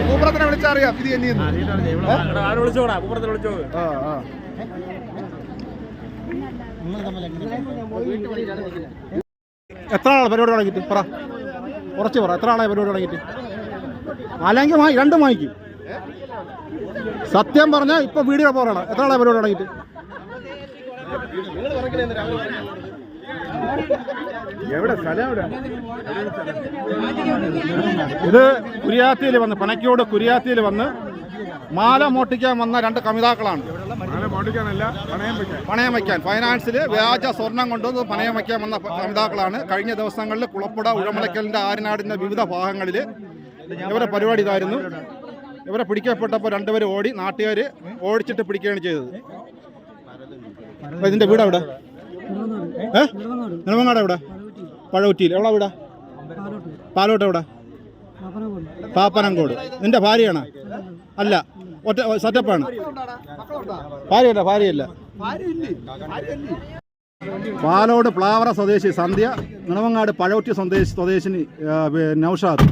പൂപ്രത്തിനെ വിളിച്ചറിയാം ഇത് എത്ര ആളെ പരിപാടി തുടങ്ങിയിട്ട് പറ, കുറച്ച് പറ, എത്ര ആളെ പരിപാടി തുടങ്ങിയിട്ട്? അല്ലെങ്കിൽ രണ്ടും വാങ്ങിക്കും. സത്യം പറഞ്ഞാൽ ഇപ്പൊ വീഡിയോ പോറാണ്. എത്ര ആളെ പരിപാടി തുടങ്ങിയിട്ട്? ഇത് കുരിയാത്തിയിൽ വന്ന്, പനക്കോട് കുരിയാത്തിയിൽ വന്ന് മാല മോട്ടിക്കാൻ വന്ന രണ്ട് കമിതാക്കളാണ്. പണയം വയ്ക്കാൻ ഫൈനാൻസിൽ വ്യാജ സ്വർണം കൊണ്ടുവന്ന് പണയം വയ്ക്കാൻ വന്ന കമിതാക്കളാണ്. കഴിഞ്ഞ ദിവസങ്ങളിൽ കുളപ്പുഴ, ഉഴമലക്കലിൻ്റെ, ആര്യനാടിൻ്റെ വിവിധ ഭാഗങ്ങളിൽ ഇവരെ പരിപാടി ഇതായിരുന്നു. ഇവരെ പിടിക്കപ്പെട്ടപ്പോൾ രണ്ടുപേരും ഓടി, നാട്ടുകാർ ഓടിച്ചിട്ട് പിടിക്കുകയാണ് ചെയ്തത്. ഇതിൻ്റെ വീട് എവിടെ? നെടുമങ്ങാട് എവിടെ? പഴകുറ്റിയിൽ. എവിടെ വീടാ? പാലോട്ട് എവിടെ? പാപ്പനംകോട്. നിന്റെ ഭാര്യയാണ്? അല്ല, ഒറ്റ സെറ്റപ്പാണ്. ഭാര്യയല്ല. പാലോട് പ്ലാവറ സ്വദേശി സന്ധ്യ, നെടുമങ്ങാട് പഴകുറ്റി സ്വദേശിനി നൗഷാദ്.